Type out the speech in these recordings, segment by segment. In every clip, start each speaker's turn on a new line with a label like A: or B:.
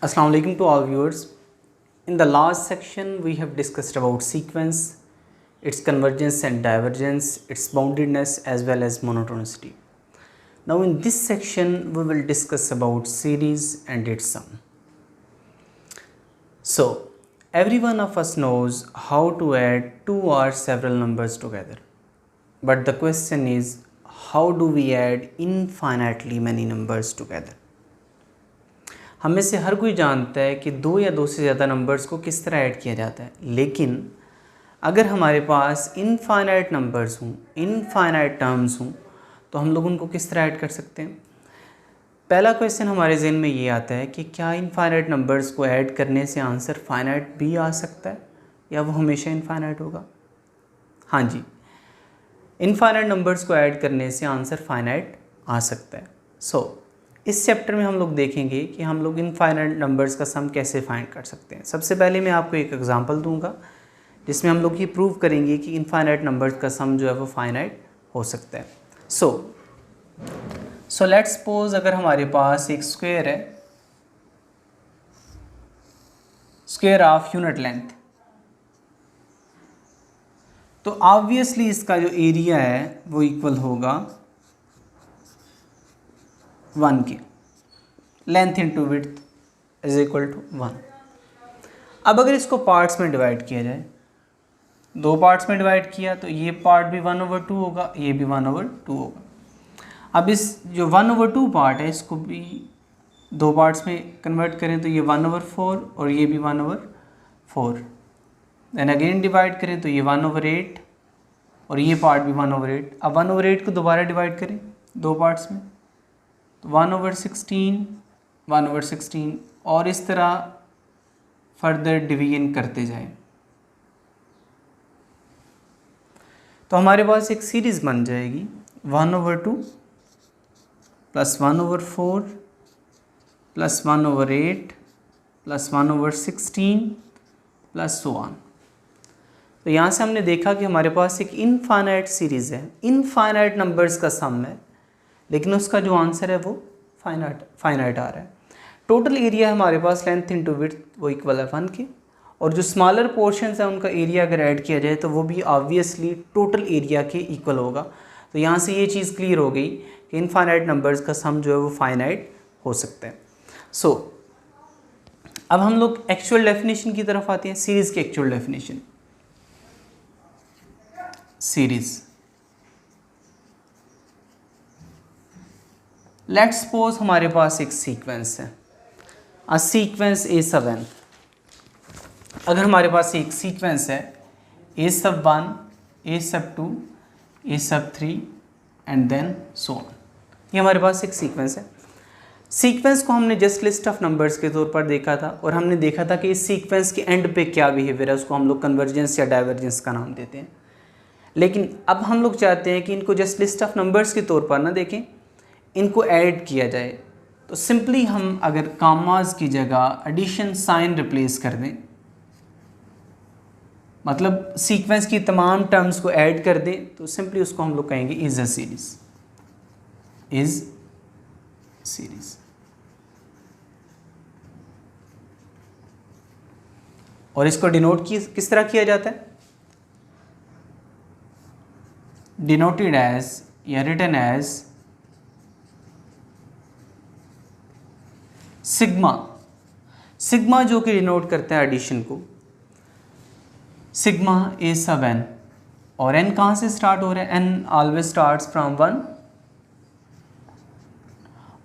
A: Assalamu alaikum to all viewers. In the last section we have discussed about sequence, its convergence and divergence, its boundedness as well as monotonicity. Now in this section we will discuss about series and its sum. So every one of us knows how to add two or several numbers together. But the question is, how do we add infinitely many numbers together? हम में से हर कोई जानता है कि दो या दो से ज़्यादा नंबर्स को किस तरह ऐड किया जाता है, लेकिन अगर हमारे पास इनफाइनाइट नंबर्स हों, इनफाइनाइट टर्म्स हों, तो हम लोग उनको किस तरह ऐड कर सकते हैं। पहला क्वेश्चन हमारे जहन में ये आता है कि क्या इनफाइनाइट नंबर्स को ऐड करने से आंसर फाइनाइट भी आ सकता है या वो हमेशा इनफाइनाइट होगा। हाँ जी, इनफाइनाइट नंबर्स को ऐड करने से आंसर फाइनाइट आ सकता है। इस चैप्टर में हम लोग देखेंगे कि हम लोग इनफाइनाइट नंबर्स का सम कैसे फाइंड कर सकते हैं। सबसे पहले मैं आपको एक एग्जांपल दूंगा जिसमें हम लोग ये प्रूव करेंगे कि इनफाइनाइट नंबर्स का सम जो है वो फाइनाइट हो सकता है। सो लेट्स सपोज अगर हमारे पास एक स्क्वायर है, स्क्वायर ऑफ यूनिट लेंथ, तो ऑब्वियसली इसका जो एरिया है वो इक्वल होगा 1 के। Length into width is equal to 1। अब अगर इसको पार्ट्स में डिवाइड किया जाए, दो पार्ट्स में डिवाइड किया तो ये पार्ट भी 1/2 होगा, ये भी 1/2 होगा। अब इस जो 1/2 पार्ट है इसको भी दो पार्ट्स में कन्वर्ट करें तो ये 1/4 और ये भी 1/4। देन अगेन डिवाइड करें तो ये 1/8 और ये पार्ट भी 1/8। अब 1/8 को दोबारा डिवाइड करें दो पार्ट्स में तो 1/16, 1/16 और इस तरह फर्दर डिवीजन करते जाएं तो हमारे पास एक सीरीज़ बन जाएगी 1/2 plus 1/4 plus 1/8 plus 1/16 plus so on. तो यहाँ से हमने देखा कि हमारे पास एक इनफाइनाइट सीरीज़ है, इनफाइनाइट नंबर्स का सम है, लेकिन उसका जो आंसर है वो फाइनाइट आ रहा है। टोटल एरिया हमारे पास लेंथ इंटू विड्थ वो इक्वल है 1 के, और जो स्मॉलर पोर्शंस हैं उनका एरिया अगर ऐड किया जाए तो वो भी ऑब्वियसली टोटल एरिया के इक्वल होगा। तो यहाँ से ये चीज़ क्लियर हो गई कि इनफाइनाइट नंबर्स का सम जो है वो फाइनाइट हो सकता है। अब हम लोग एक्चुअल डेफिनेशन की तरफ आते हैं, सीरीज़ की actual definition. Series, let's suppose हमारे पास एक सीक्वेंस है, अ सीक्वेंस ए सब n। अगर हमारे पास एक सीक्वेंस है a सब 1, a सब 2, a सब 3 एंड देन सो ऑन, ये हमारे पास एक सीक्वेंस है। सीक्वेंस को हमने जस्ट लिस्ट ऑफ नंबर्स के तौर पर देखा था और हमने देखा था कि इस सीक्वेंस के एंड पे क्या बिहेवियर है, उसको हम लोग कन्वर्जेंस या डाइवर्जेंस का नाम देते हैं। लेकिन अब हम लोग चाहते हैं कि इनको जस्ट लिस्ट ऑफ नंबर्स के तौर पर ना देखें, इनको ऐड किया जाए। तो सिंपली हम अगर कामाज की जगह एडिशन साइन रिप्लेस कर दें, मतलब सीक्वेंस की तमाम टर्म्स को ऐड कर दें, तो सिंपली उसको हम लोग कहेंगे is a series, is series. और इसको डिनोट किस तरह किया जाता है, डिनोटेड एज या रिटन एज सिग्मा। सिग्मा जो कि डिनोट करता है एडिशन को, सिग्मा ए सब n, और n कहाँ से स्टार्ट हो रहा है, n ऑलवेज स्टार्ट्स फ्रॉम 1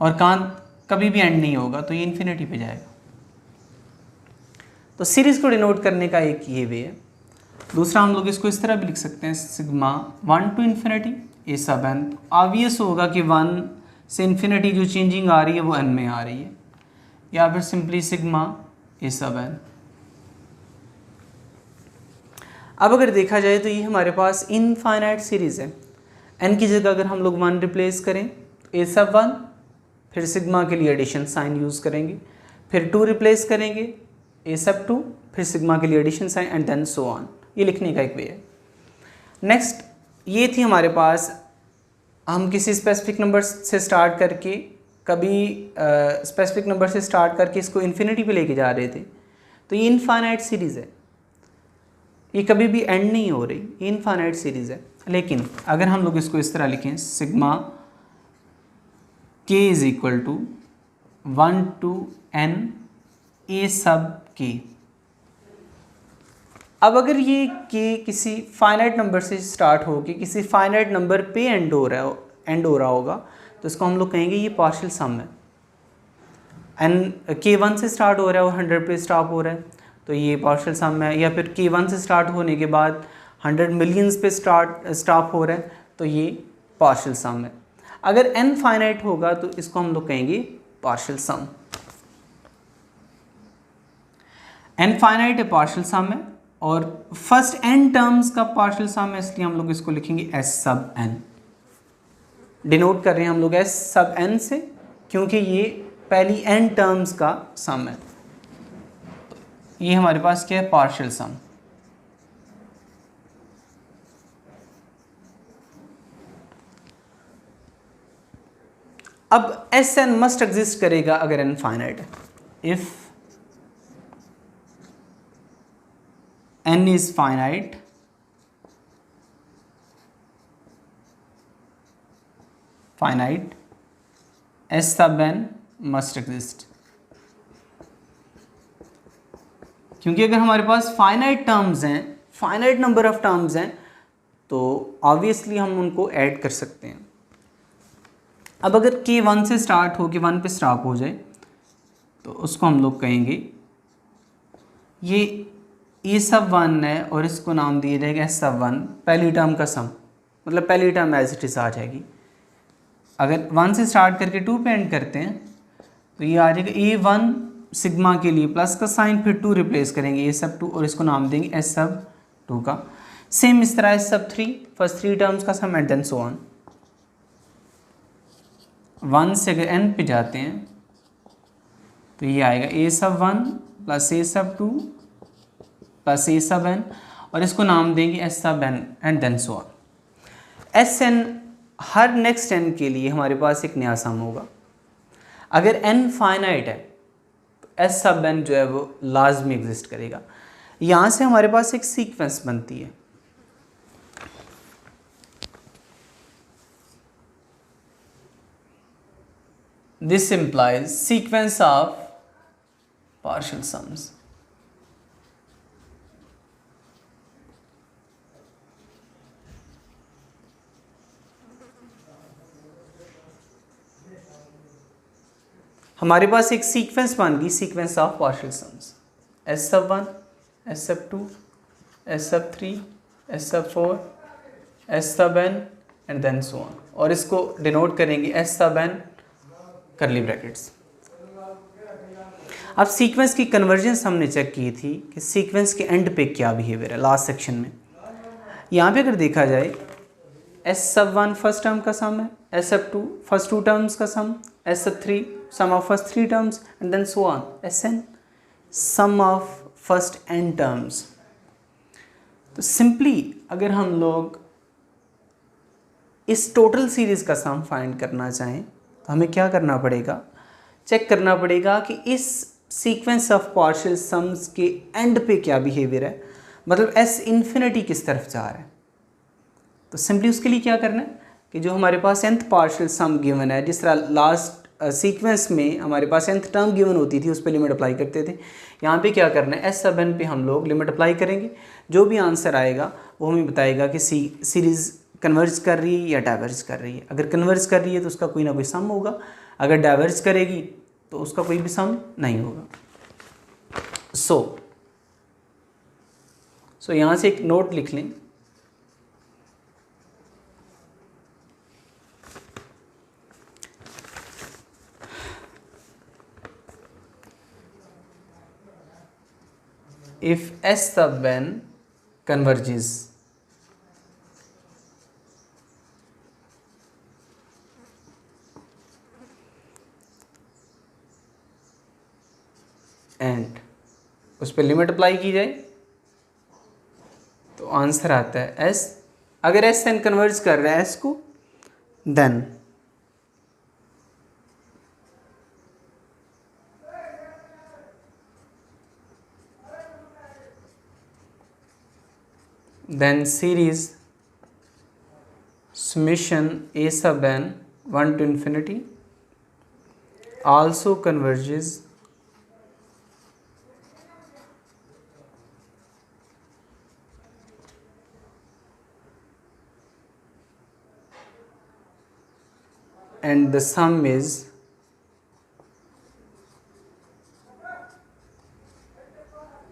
A: और कभी भी एंड नहीं होगा, तो ये इन्फिनिटी पे जाएगा। तो सीरीज़ को डिनोट करने का एक ये वे है। दूसरा हम लोग इसको इस तरह भी लिख सकते हैं, सिग्मा 1 to इन्फिनिटी ए सब n। ऑब्वियस होगा कि 1 से इन्फिनिटी जो चेंजिंग आ रही है वो n में आ रही है, या फिर सिंपली सिग्मा ए सब n। अब अगर देखा जाए तो ये हमारे पास इनफाइनाइट सीरीज़ है। n की जगह अगर हम लोग 1 रिप्लेस करें तो ए सब 1, फिर सिग्मा के लिए एडिशन साइन यूज़ करेंगे, फिर 2 रिप्लेस करेंगे ए सब 2, फिर सिग्मा के लिए addition sign and then so on. ये लिखने का एक वे है। नेक्स्ट ये थी हमारे पास, हम किसी स्पेसिफिक नंबर से स्टार्ट करके कभी स्पेसिफिक नंबर से स्टार्ट करके इसको इन्फिनिटी पे लेके जा रहे थे, तो ये इनफाइनाइट सीरीज़ है, ये कभी भी एंड नहीं हो रही, ये इनफाइनाइट सीरीज़ है। लेकिन अगर हम लोग इसको इस तरह लिखें, sigma k is equal to 1 to n a सब k। अब अगर ये k किसी फाइनाइट नंबर से स्टार्ट हो के किसी फाइनाइट नंबर पे एंड हो रहा होगा, तो इसको हम लोग कहेंगे ये पार्शियल सम है। एन k1 से स्टार्ट हो रहा है और 100 पे स्टॉप हो रहा है, तो ये पार्शियल सम है। या फिर k1 से स्टार्ट होने के बाद 100 मिलियंस पे स्टॉप हो रहा है, तो ये पार्शियल सम है। अगर n फाइनाइट होगा तो इसको हम लोग कहेंगे पार्शियल सम। n फाइनाइट है, पार्शियल सम है, और फर्स्ट n टर्म्स का पार्शियल सम है, इसलिए हम लोग इसको लिखेंगे s सब n। डिनोट कर रहे हैं हम लोग s सब n से, क्योंकि ये पहली n टर्म्स का सम है। ये हमारे पास क्या है, पार्शियल सम। अब एस एन मस्ट एग्जिस्ट करेगा अगर n फाइनाइट है। If n is finite, s sub n must exist. क्योंकि अगर हमारे पास फाइनाइट टर्म्स हैं, फाइनाइट नंबर ऑफ टर्म्स हैं, तो ऑब्वियसली हम उनको ऐड कर सकते हैं। अब अगर k 1 से स्टार्ट हो के 1 पे स्टॉप हो जाए, तो उसको हम लोग कहेंगे ये सब 1 है और इसको नाम दिया जाएगा s सब 1, पहली टर्म का सम, मतलब पहली टर्म एज इट इज आ जाएगी। अगर 1 से स्टार्ट करके 2 पे एंड करते हैं, तो ये आ जाएगा a1 सिग्मा के लिए प्लस का साइन, फिर 2 रिप्लेस करेंगे a सब 2 और इसको नाम देंगे s सब 2 का। सेम इस तरह s सब 3, फर्स्ट 3 टर्म्स का सम एंड देन सो ऑन। 1 से अगर n पे जाते हैं, तो ये आएगा a सब 1 प्लस a सब 2 प्लस a सब n, और इसको नाम देंगे s sub n and then so on. S N हर नेक्स्ट n के लिए हमारे पास एक नया सम होगा। अगर n फाइनाइट है तो s सब n जो है वो लाजमी एग्जिस्ट करेगा। यहाँ से हमारे पास एक सीक्वेंस बनती है। This implies sequence of partial sums. हमारे पास एक सीक्वेंस बन गई, sequence of partial sums, s सब 1, s सब 2, s सब 3, s सब 4, s sub n and then so on, और इसको डिनोट करेंगे s सब n करली ब्रैकेट्स। अब सीक्वेंस की कन्वर्जेंस हमने चेक की थी कि सीक्वेंस के एंड पे क्या बिहेवियर है लास्ट सेक्शन में। यहाँ पे अगर देखा जाए, s सब 1 फर्स्ट टर्म का सम है, s सब 2 फर्स्ट 2 टर्म्स का सम, s sub 3 sum of first 3 terms and then so on, sn sum of first n terms. तो सिंपली अगर हम लोग इस टोटल सीरीज़ का सम फाइंड करना चाहें, तो हमें क्या करना पड़ेगा, चेक करना पड़ेगा कि इस सीक्वेंस ऑफ पार्शियल सम्स के एंड पे क्या बिहेवियर है, मतलब s इन्फिनिटी किस तरफ जा रहा है। तो सिंपली उसके लिए क्या करना है कि जो हमारे पास nth पार्शियल सम गिवन है, जिस तरह लास्ट सीक्वेंस में हमारे पास nth टर्म गिवन होती थी, उस पर लिमिट अप्लाई करते थे, यहाँ पे क्या करना है, s सब n पे हम लोग लिमिट अप्लाई करेंगे। जो भी आंसर आएगा वो हमें बताएगा कि सीरीज़ कन्वर्ज कर रही है या डाइवर्ज कर रही है। अगर कन्वर्ज कर रही है तो उसका कोई ना कोई सम होगा, अगर डाइवर्ज करेगी तो उसका कोई भी सम नहीं होगा। सो यहाँ से एक नोट लिख लें, if s sub n converges and उस पर लिमिट अप्लाई की जाए, तो आंसर आता है s। अगर एस एन कन्वर्ज कर रहा है s को, then then series summation a sub n 1 to infinity also converges and the sum is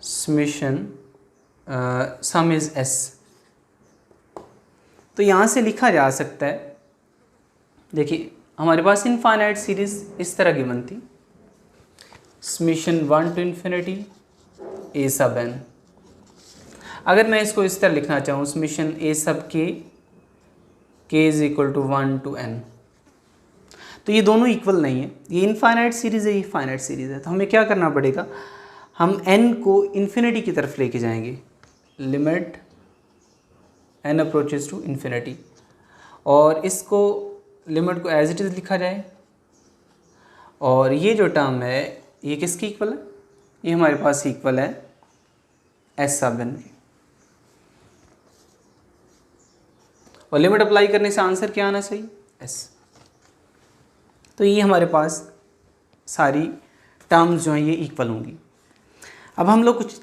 A: summation sum is s। तो यहाँ से लिखा जा सकता है, देखिए हमारे पास इनफाइनाइट सीरीज इस तरह गिवन थी, समेशन 1 टू इन्फिनिटी ए सब n। अगर मैं इसको इस तरह लिखना चाहूँ, summation a sub k is equal to 1 to n, तो ये दोनों इक्वल नहीं है, ये इनफाइनाइट सीरीज़ है, ये फाइनाइट सीरीज़ है। तो हमें क्या करना पड़ेगा, हम n को इन्फिनिटी की तरफ लेके जाएंगे, limit n approaches to infinity, और इसको लिमिट को एज इट इज़ लिखा जाए, और ये जो टर्म है ये किसकी इक्वल है, ये हमारे पास इक्वल है एस सब n के, और लिमिट अप्लाई करने से आंसर क्या आना चाहिए, s। तो ये हमारे पास सारी टर्म्स जो हैं ये इक्वल होंगी। अब हम लोग कुछ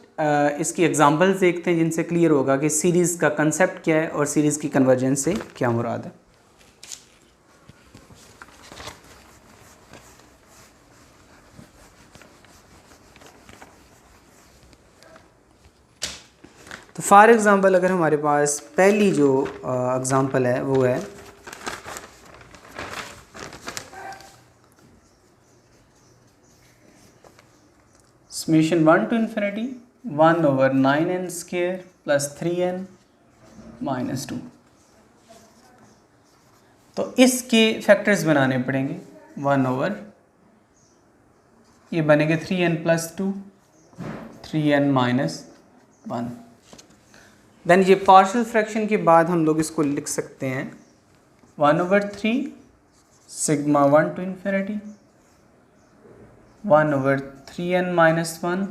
A: इसकी एग्जांपल्स देखते हैं जिनसे क्लियर होगा कि सीरीज़ का कंसेप्ट क्या है और सीरीज़ की कन्वर्जेंस से क्या मुराद है। तो फॉर एग्ज़ाम्पल अगर हमारे पास पहली जो एग्ज़ाम्पल है वो है summation 1 to infinity 1 over 9n square plus 3n minus 2। तो इसके फैक्टर्स बनाने पड़ेंगे, 1 ओवर ये बनेंगे 3n plus 2 3n minus 1। Then ये पार्शियल फ्रैक्शन के बाद हम लोग इसको लिख सकते हैं 1 over 3 sigma 1 to infinity 1 over 3n minus 1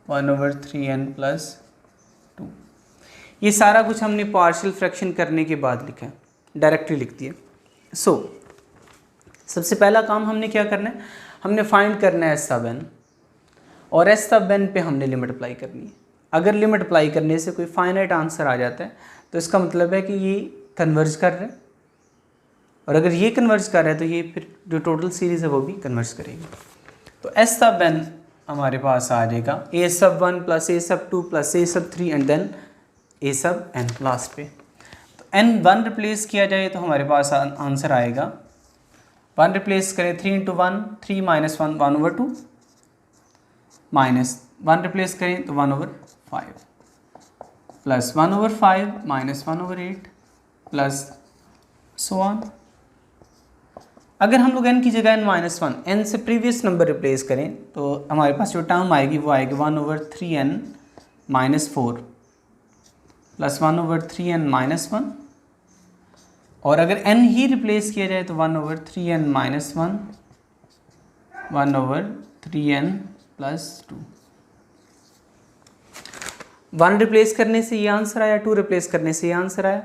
A: 1 over 3n plus 2। ये सारा कुछ हमने पार्शियल फ्रैक्शन करने के बाद लिखा है, डायरेक्टली लिख दिया। सो सबसे पहला काम हमने क्या करना है, हमने फाइंड करना है एस सब n, और एस सब n पे हमने लिमिट अप्लाई करनी है। अगर लिमिट अप्लाई करने से कोई फाइनाइट आंसर आ जाता है तो इसका मतलब है कि ये कन्वर्ज कर रहा है, और अगर ये कन्वर्ज कर रहा है तो ये फिर जो टोटल सीरीज़ है वो भी कन्वर्ज करेगी। तो एस सब n हमारे पास आ जाएगा ए सब 1 प्लस ए सब 2 प्लस ए सब 3 एंड देन ए सब n लास्ट पे। तो n 1 रिप्लेस किया जाए तो हमारे पास आंसर आएगा, 1 रिप्लेस करें 3 into 1 3 minus 1 1 over 2 minus 1 replace करें तो 1 over 5 plus 1 over 5 minus 1 over 8 plus so on. अगर हम लोग n की जगह n माइनस 1 n से प्रीवियस नंबर रिप्लेस करें तो हमारे पास जो टर्म आएगी वो आएगी 1 over 3n minus 4 plus 1 over 3n minus 1, और अगर n ही रिप्लेस किया जाए तो 1 over 3n minus 1 1 over 3n plus 2। 1 replace करने से ये आंसर आया, 2 रिप्लेस करने से ये आंसर आया,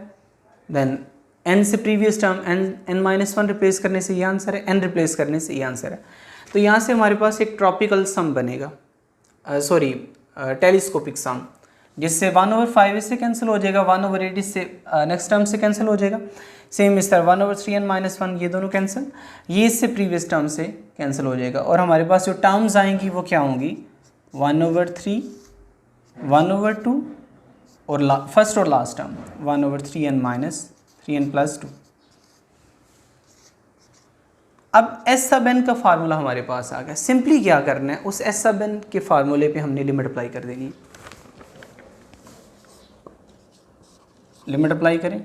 A: देन n से previous term n minus 1 replace करने से ये आंसर है, n रिप्लेस करने से ये आंसर है। तो यहाँ से हमारे पास एक ट्रॉपिकल सम बनेगा, सॉरी टेलीस्कोपिक सम, जिससे 1 ओवर 5 इससे कैंसिल हो जाएगा, 1 ओवर 8 इससे नेक्स्ट टर्म से कैंसिल हो जाएगा, सेम इस तरह 1 ओवर 3n माइनस 1 ये दोनों कैंसिल, ये इससे प्रीवियस टर्म से कैंसिल हो जाएगा, और हमारे पास जो टर्म्स आएंगी वो क्या होंगी 1 ओवर 3 1 ओवर 2 और फर्स्ट और last term 1 over 3n minus 3n plus 2। अब एस सब n का फार्मूला हमारे पास आ गया, सिंपली क्या करना है, उस एस सब n के फार्मूले पे हमने लिमिट अप्लाई कर देनी है। लिमिट अप्लाई करें,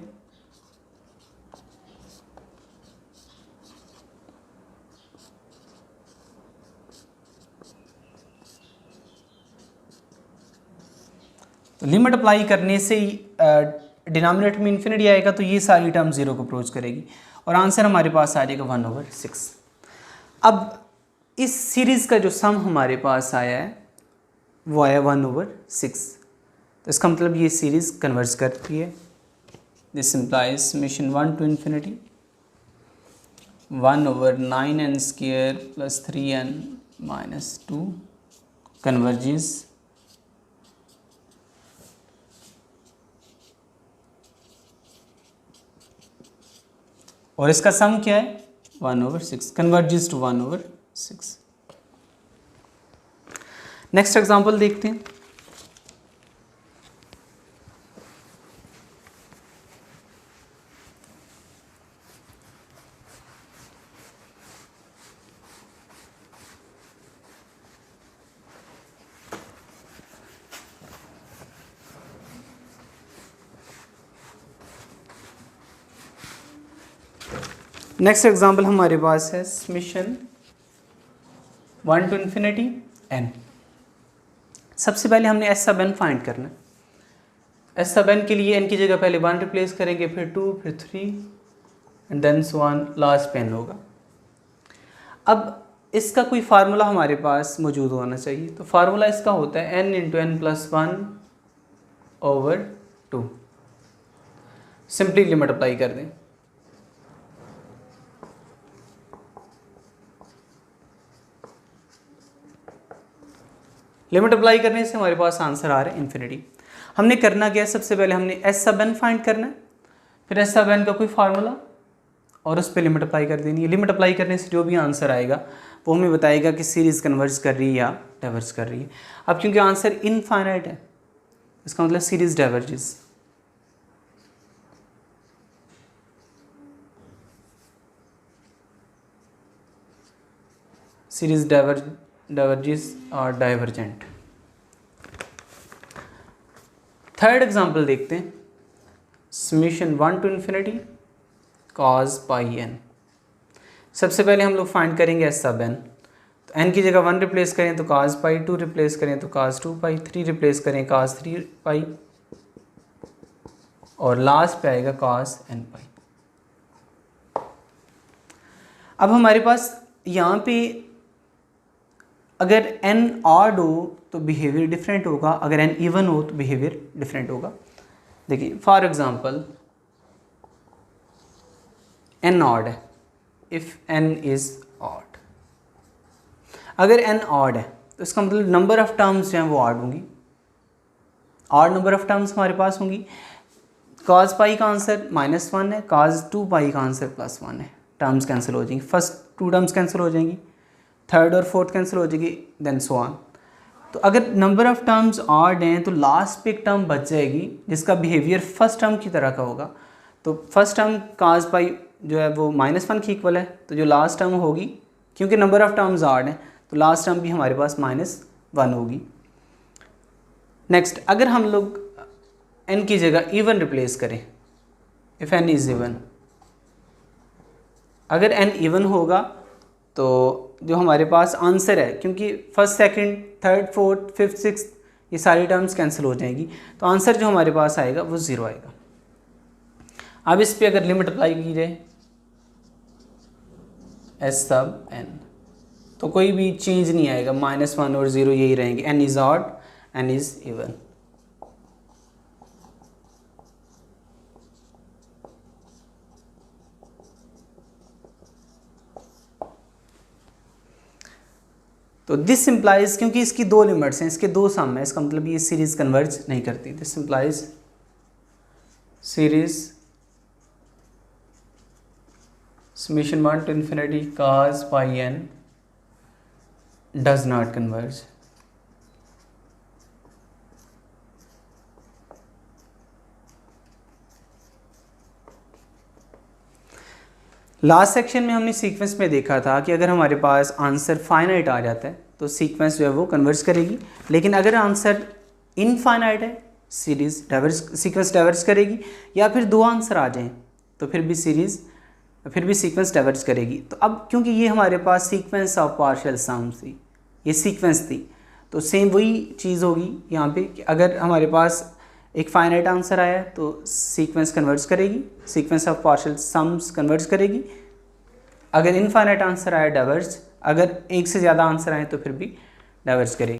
A: तो लिमिट अप्लाई करने से डिनोमिनेटर में इन्फिनिटी आएगा तो ये सारी टर्म जीरो को अप्रोच करेगी, और आंसर हमारे पास आ जाएगा 1 ओवर 6। अब इस सीरीज़ का जो सम हमारे पास आया है वो आया 1 ओवर 6। तो इसका मतलब ये सीरीज़ कन्वर्ज करती है। This implies summation 1 to infinity 1/9n² + 3n - 2 converges और इसका सम क्या है 1/6, कन्वर्जेस टू 1/6। नेक्स्ट एग्जांपल देखते हैं। नेक्स्ट एग्जांपल हमारे पास है समेशन 1 to infinity n। सबसे पहले हमने एस सब n फाइंड करना है। एस सब n के लिए n की जगह पहले 1 रिप्लेस करेंगे, फिर 2, फिर 3 and then so on, last पे n होगा। अब इसका कोई फार्मूला हमारे पास मौजूद होना चाहिए। तो फार्मूला इसका होता है n × n + 1/2। सिंपली मल्टीप्लाई कर दें। लिमिट अप्लाई करने से हमारे पास आंसर आ रहा है इन्फिनिटी। हमने करना क्या है, सबसे पहले हमने एस सब n फाइंड करना है, फिर एस सब n का कोई फार्मूला और उस पर लिमिट अप्लाई कर देनी है। लिमिट अप्लाई करने से जो भी आंसर आएगा वो हमें बताएगा कि सीरीज़ कन्वर्ज कर रही है या डाइवर्ज कर रही है। अब क्योंकि आंसर इनफाइनाइट है, इसका मतलब सीरीज़ डाइवर्जेस। सीरीज़ डाइवर्जेस और डाइवर्जेंट। थर्ड एग्जांपल देखते हैं। Summation 1 to infinity cos πn। सबसे पहले हम लोग फाइंड करेंगे एस सब n। तो n की जगह 1 रिप्लेस करें तो cos π, 2 रिप्लेस करें तो cos 2π, 3 रिप्लेस करें cos 3π और लास्ट पे आएगा cos nπ। अब हमारे पास यहाँ पे अगर n ऑड हो तो बिहेवियर डिफरेंट होगा, अगर n इवन हो तो बिहेवियर डिफरेंट होगा। देखिए फॉर एग्जांपल n ऑड है, इफ़ n इज़ ऑड। अगर n ऑड है तो इसका मतलब नंबर ऑफ टर्म्स जो हैं वो ऑड होंगी। ऑड नंबर ऑफ टर्म्स हमारे पास होंगी। cos पाई का आंसर -1 है, cos 2π का आंसर +1 है। टर्म्स कैंसिल हो जाएंगी, फर्स्ट 2 टर्म्स कैंसिल हो जाएंगी, थर्ड और फोर्थ कैंसिल हो जाएगी, देन सो ऑन। तो अगर नंबर ऑफ़ टर्म्स ऑड हैं तो लास्ट पे एक टर्म बच जाएगी जिसका बिहेवियर फर्स्ट टर्म की तरह का होगा। तो फर्स्ट टर्म cos पाई जो है वो -1 के इक्वल है, तो जो लास्ट टर्म होगी, क्योंकि नंबर ऑफ़ टर्म्स ऑड हैं तो लास्ट टर्म भी हमारे पास -1 होगी। नेक्स्ट, अगर हम लोग n की जगह इवन रिप्लेस करें, इफ़ n इज़ इवन, अगर n इवन होगा तो जो हमारे पास आंसर है, क्योंकि first second third fourth fifth six ये सारी टर्म्स कैंसिल हो जाएंगी, तो आंसर जो हमारे पास आएगा वो 0 आएगा। अब इस पे अगर लिमिट अप्लाई की जाए एस सब n, तो कोई भी चेंज नहीं आएगा, -1 और 0 यही रहेंगे। n is odd, n is even. तो दिस इम्प्लाइज, क्योंकि इसकी 2 लिमिट्स हैं, इसके 2 सम है, इसका मतलब ये सीरीज़ कन्वर्ज नहीं करती। This implies series summation 1 to infinity cos πn does not converge। Last section में हमने सीक्वेंस में देखा था कि अगर हमारे पास आंसर फाइनाइट आ जाता है तो सीक्वेंस जो है वो कन्वर्ज करेगी, लेकिन अगर आंसर इनफाइनाइट है सीक्वेंस डाइवर्ज करेगी, या फिर 2 आंसर आ जाएं तो फिर भी सीक्वेंस डाइवर्ज करेगी। तो अब क्योंकि ये हमारे पास सीक्वेंस ऑफ पार्शियल सम्स थी, ये सीक्वेंस थी, तो सेम वही चीज़ होगी यहाँ पे कि अगर हमारे पास एक फाइनाइट आंसर आया तो सीक्वेंस कन्वर्ज करेगी, sequence of partial sums converge करेगी। अगर इनफाइनाइट आंसर आया डाइवर्ज, अगर एक से ज़्यादा आंसर आए तो फिर भी डाइवर्ज करेगी।